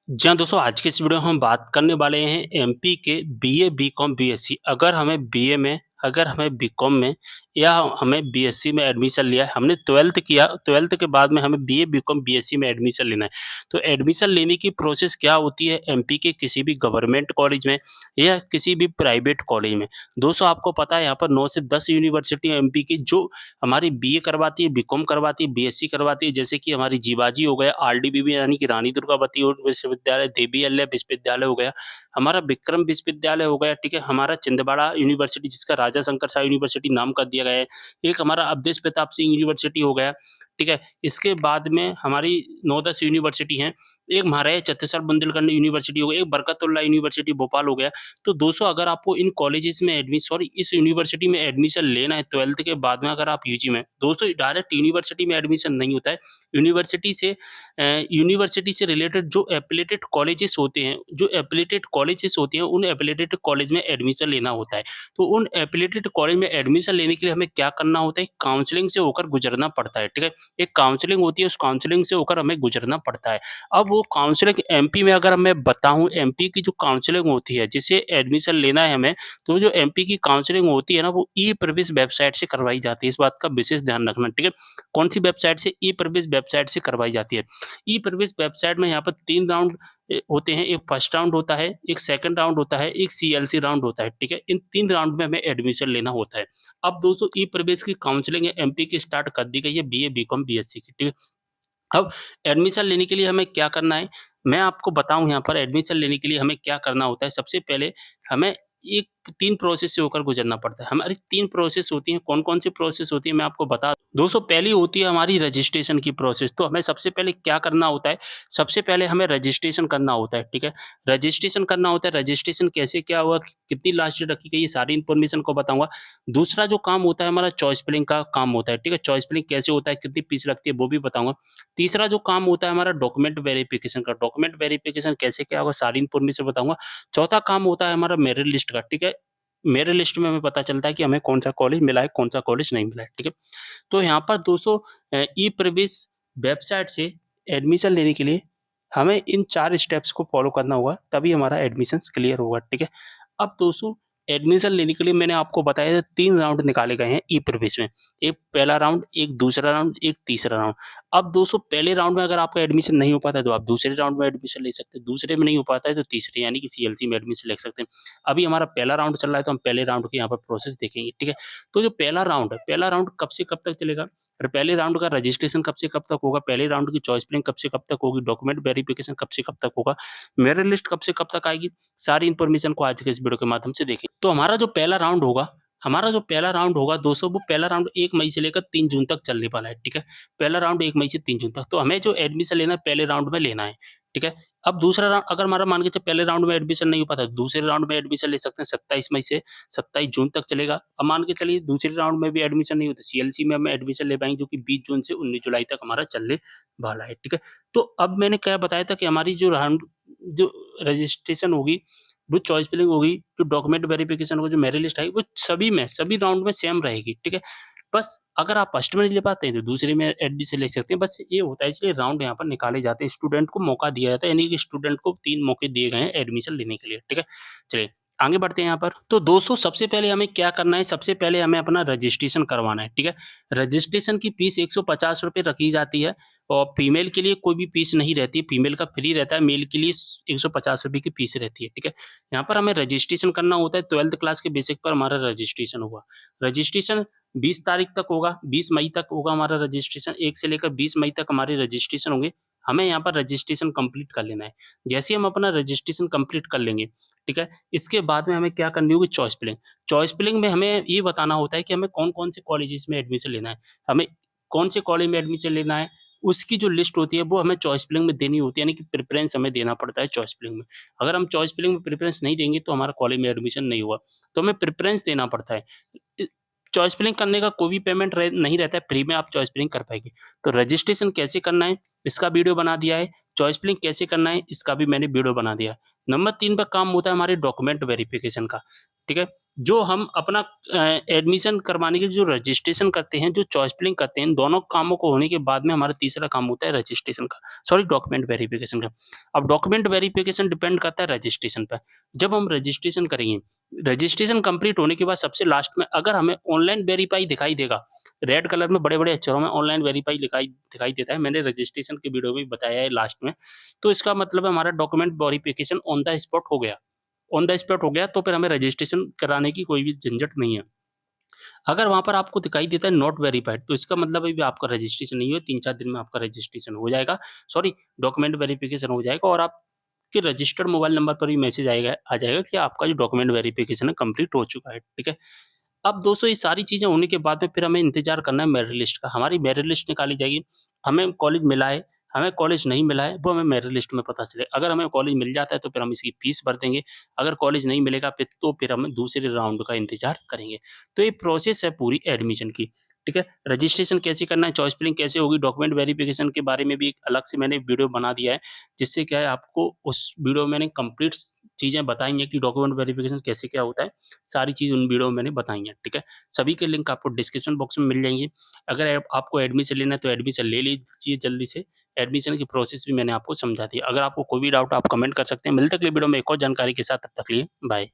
जी हाँ, दोस्तों आज की इस वीडियो में हम बात करने वाले हैं एमपी के बीए, बीकॉम, बीएससी अगर हमें बीकॉम में या हमें बीएससी में एडमिशन लिया है, हमने 12th किया, 12th के बाद में हमें बीए, बीकॉम, बीएससी में एडमिशन लेना है। तो एडमिशन लेने की प्रोसेस क्या होती है एमपी के किसी भी गवर्नमेंट कॉलेज में या किसी भी प्राइवेट कॉलेज में। दोस्तों आपको पता है यहाँ पर 9 से 10 यूनिवर्सिटी एमपी की जो हमारी बीए करवाती है, बीकॉम करवाती है, बीएससी करवाती है, जैसे कि हमारी जीवाजी हो गया, आरडीबीबी यानी कि रानी दुर्गावती विश्वविद्यालय, देवी अहिल्या विश्वविद्यालय हो गया, हमारा विक्रम विश्वविद्यालय हो गया, ठीक है? हमारा छिंदवाड़ा यूनिवर्सिटी जिसका राजा शंकर शाह यूनिवर्सिटी नाम कर दिया गया है, एक हमारा अवधेश प्रताप सिंह यूनिवर्सिटी हो गया, ठीक है? इसके बाद में हमारी 9-10 यूनिवर्सिटी हैं, एक महाराजा छत्तीसगढ़ बुंदेलखंड यूनिवर्सिटी हो गई, एक बरकतुल्ला यूनिवर्सिटी भोपाल हो गया। तो दोस्तों अगर आपको इन कॉलेजेस में इस यूनिवर्सिटी में एडमिशन लेना है 12th के बाद में अगर आप यूजी में, दोस्तों डायरेक्ट यूनिवर्सिटी में एडमिशन नहीं होता है। यूनिवर्सिटी से यूनिवर्सिटी से रिलेटेड जो एफिलिएटेड कॉलेजेस होते हैं, उन एफिलिएटेड कॉलेज में एडमिशन लेना होता है। तो उन एफिलिएटेड कॉलेज में एडमिशन लेने के लिए हमें क्या करना होता है, काउंसलिंग से होकर गुजरना पड़ता है, ठीक है? एक काउंसलिंग होती है, उस काउंसलिंग से होकर हमें गुजरना पड़ता है। अब वो काउंसलिंग एमपी में अगर मैं बताऊँ, एमपी की जो काउंसलिंग होती है, जिसे एडमिशन लेना है हमें, तो जो एमपी की काउंसलिंग होती है ना, वो ई-प्रवेश वेबसाइट से करवाई जाती है। इस बात का विशेष ध्यान रखना, ठीक है? कौन-सी वेबसाइट से? ई-प्रवेश वेबसाइट से करवाई जाती है। ई-प्रवेश वेबसाइट में यहाँ पर 3 राउंड होते हैं, एक फर्स्ट राउंड होता है, एक सेकंड राउंड होता है, एक सीएलसी राउंड होता है, ठीक है? इन 3 राउंड में हमें एडमिशन लेना होता है। अब दोस्तों ई-प्रवेश की काउंसलिंग है एमपी की स्टार्ट कर दी गई है बीए, बीकॉम, बीएससी की, ठीक है? अब एडमिशन लेने के लिए हमें क्या करना है? मैं आपको बताऊँ यहाँ पर एडमिशन लेने के लिए हमें क्या करना होता है, सबसे पहले हमें एक 3 प्रोसेस से होकर गुज़रना पड़ता है। हमारी 3 प्रोसेस होती हैं, कौन-कौन सी प्रोसेस होती है मैं आपको बता दोस्तों पहली होती है हमारी रजिस्ट्रेशन की प्रोसेस, तो हमें सबसे पहले क्या करना होता है, सबसे पहले हमें रजिस्ट्रेशन करना होता है, ठीक है? रजिस्ट्रेशन करना होता है, रजिस्ट्रेशन कैसे क्या हुआ, कितनी लास्ट डेट रखी गई, ये सारी इन्फॉर्मेशन को बताऊँगा। दूसरा जो काम होता है हमारा चॉइस फिलिंग का काम होता है, ठीक है? चॉइस फिलिंग कैसे होता है, कितनी फीस लगती है, वो भी बताऊँगा। तीसरा जो काम होता है हमारा डॉक्यूमेंट वेरिफिकेशन का, डॉक्यूमेंट वेरिफिकेशन कैसे क्या होगा सारी इन्फॉर्मेशन बताऊँगा। चौथा काम होता है हमारा मेरिट लिस्ट का, ठीक है? मेरिट लिस्ट में हमें पता चलता है कि हमें कौन-सा कॉलेज मिला है, कौन-सा कॉलेज नहीं मिला है, ठीक है? तो यहाँ पर दोस्तों ई-प्रवेश वेबसाइट से एडमिशन लेने के लिए हमें इन 4 स्टेप्स को फॉलो करना होगा, तभी हमारा एडमिशन्स क्लियर होगा, ठीक है? अब दोस्तों एडमिशन लेने के लिए मैंने आपको बताया था 3 राउंड निकाले गए हैं ई-प्रवेश में। एक पहला राउंड, एक दूसरा राउंड, एक तीसरा राउंड। अब दोस्तों पहले राउंड में अगर आपका एडमिशन नहीं हो पाता है, तो आप दूसरे राउंड में एडमिशन ले सकते हैं, दूसरे में नहीं हो पाता है तो तीसरे यानी कि सीएलसी में एडमिशन ले सकते हैं। अभी हमारा पहला राउंड चल रहा है, तो हम पहले राउंड की यहाँ पर प्रोसेस देखेंगे, ठीक है? तो जो पहला राउंड है, पहला राउंड कब से कब तक चलेगा? और पहले राउंड का रजिस्ट्रेशन कब से कब तक होगा? पहले राउंड की चॉइस फिलिंग कब से कब तक होगी? डॉक्यूमेंट वेरिफिकेशन कब से कब तक होगा? मेरिट लिस्ट कब से कब तक आएगी? सारी इन्फॉर्मेशन को आज के इस वीडियो के माध्यम से देखें। तो हमारा जो पहला राउंड होगा दोस्तों वो पहला राउंड 1 मई से लेकर 3 जून तक चलने वाला है, ठीक है? पहला राउंड 1 मई से 3 जून तक। तो हमें जो एडमिशन लेना है पहले राउंड में लेना है, ठीक है? अब दूसरा राउंड अगर हमारा मान के चलिए पहले राउंड में एडमिशन नहीं हो पाता, तो दूसरे राउंड में एडमिशन ले सकते हैं 27 मई से 27 जून तक चलेगा। अब मान के चलिए दूसरे राउंड में भी एडमिशन नहीं होता, सीएलसी में हम एडमिशन ले पाएँगे जो कि 20 जून से 19 जुलाई तक हमारा चलने वाला है, ठीक है? तो अब मैंने क्या बताया था कि हमारी जो रजिस्ट्रेशन होगी, वो चॉइस फिलिंग होगी, जो डॉक्यूमेंट वेरिफिकेशन होगा, जो मेरिट लिस्ट आएगी, वो सभी राउंड में सेम रहेगी, ठीक है? बस अगर आप फर्स्ट में नहीं ले पाते हैं, तो दूसरे में एडमिशन ले सकते हैं, बस ये होता है इसलिए राउंड यहाँ पर निकाले जाते हैं, स्टूडेंट को मौका दिया जाता है, यानी कि स्टूडेंट को 3 मौके दिए गए हैं एडमिशन लेने के लिए, ठीक है? चलिए, आगे बढ़ते हैं यहाँ पर। तो दोस्तों सबसे पहले हमें क्या करना है, सबसे पहले हमें अपना रजिस्ट्रेशन करवाना है, ठीक है? रजिस्ट्रेशन की फीस ₹150 रखी जाती है और फीमेल के लिए कोई भी फीस नहीं रहती है, फीमेल का फ्री रहता है, मेल के लिए ₹150 की फीस रहती है, ठीक है? यहाँ पर हमें रजिस्ट्रेशन करना होता है, 12th क्लास के बेसिक पर हमारा रजिस्ट्रेशन होगा। रजिस्ट्रेशन 20 तारीख तक होगा, 20 मई तक होगा हमारा रजिस्ट्रेशन, 1 से लेकर 20 मई तक हमारे रजिस्ट्रेशन होंगे। हमें यहाँ पर रजिस्ट्रेशन कंप्लीट कर लेना है। जैसे ही हम अपना रजिस्ट्रेशन कंप्लीट कर लेंगे, ठीक है? इसके बाद में हमें क्या करनी होगी चॉइस फिलिंग। चॉइस फिलिंग में हमें ये बताना होता है कि हमें कौन-कौन से कॉलेजेस में एडमिशन लेना है। हमें कौन से कॉलेज में एडमिशन लेना है, उसकी जो लिस्ट होती है वो हमें चॉइस फिलिंग में देनी होती है, यानी कि प्रेफ़रेंस हमें देना पड़ता है चॉइस फिलिंग में। अगर हम चॉइस फिलिंग में प्रेफ़रेंस नहीं देंगे तो हमारा कॉलेज में एडमिशन नहीं हुआ, तो हमें प्रेफ़रेंस देना पड़ता है। इ चॉइस फिलिंग करने का कोई भी पेमेंट नहीं रहता है, फ्री में आप चॉइस फिलिंग कर पाएँगे। तो रजिस्ट्रेशन कैसे करना है, इसका वीडियो बना दिया है, चॉइस फिलिंग कैसे करना है, इसका भी मैंने वीडियो बना दिया है। नंबर 3 पे काम होता है हमारे डॉक्यूमेंट वेरिफिकेशन का, ठीक है? जो हम अपना एडमिशन करवाने के जो रजिस्ट्रेशन करते हैं, जो चॉइस फिलिंग करते हैं, इन दोनों कामों को होने के बाद में हमारा तीसरा काम होता है रजिस्ट्रेशन का, सॉरी डॉक्यूमेंट वेरिफिकेशन का। अब डॉक्यूमेंट वेरिफिकेशन डिपेंड करता है रजिस्ट्रेशन पे। जब हम रजिस्ट्रेशन करेंगे, रजिस्ट्रेशन कंप्लीट होने के बाद सबसे लास्ट में अगर हमें ऑनलाइन वेरीफाई दिखाई देगा, रेड कलर में बड़े-बड़े अक्षरों में ऑनलाइन वेरीफाई दिखाई दिखाई देता है, मैंने रजिस्ट्रेशन के वीडियो में बताया है लास्ट में, तो इसका मतलब है हमारा document verification on the spot हो गया। ऑन द स्पॉट हो गया तो फिर हमें रजिस्ट्रेशन कराने की कोई भी झंझट नहीं है। अगर वहाँ पर आपको दिखाई देता है नॉट वेरिफाइड तो इसका मतलब अभी आपका रजिस्ट्रेशन नहीं हुआ, 3-4 दिन में आपका रजिस्ट्रेशन हो जाएगा, सॉरी डॉक्यूमेंट वेरिफिकेशन हो जाएगा और आपके रजिस्टर्ड मोबाइल नंबर पर भी मैसेज आएगा आ जाएगा कि आपका जो डॉक्यूमेंट वेरिफिकेशन है कंप्लीट हो चुका है, ठीक है? अब दोस्तों ये सारी चीज़ें होने के बाद में फिर हमें इंतज़ार करना है मेरिट लिस्ट का। हमारी मेरिट लिस्ट निकाली जाएगी, हमें कॉलेज मिला है, हमें कॉलेज नहीं मिला है, वो हमें मेरिट लिस्ट में पता चले। अगर हमें कॉलेज मिल जाता है तो फिर हम इसकी फीस भर देंगे, अगर कॉलेज नहीं मिलेगा फिर तो फिर हम दूसरे राउंड का इंतज़ार करेंगे। तो ये प्रोसेस है पूरी एडमिशन की, ठीक है? रजिस्ट्रेशन कैसे करना है, चॉइस फिलिंग कैसे होगी, डॉक्यूमेंट वेरिफिकेशन के बारे में भी एक अलग से मैंने वीडियो बना दिया है, जिससे क्या है आपको उस वीडियो में मैंने कंप्लीट चीज़ें बताई हैं कि डॉक्यूमेंट वेरिफिकेशन कैसे क्या होता है, सारी चीज़ उन वीडियो में मैंने बताई हैं, ठीक है? सभी के लिंक आपको डिस्क्रिप्शन बॉक्स में मिल जाएँगे। अगर आपको एडमिशन लेना है तो एडमिशन ले लीजिए जल्दी से। एडमिशन की प्रोसेस भी मैंने आपको समझा दी। अगर आपको कोई भी डाउट है आप कमेंट कर सकते हैं। मिलते हैं अगली वीडियो में एक और जानकारी के साथ, तब तक के लिए बाय।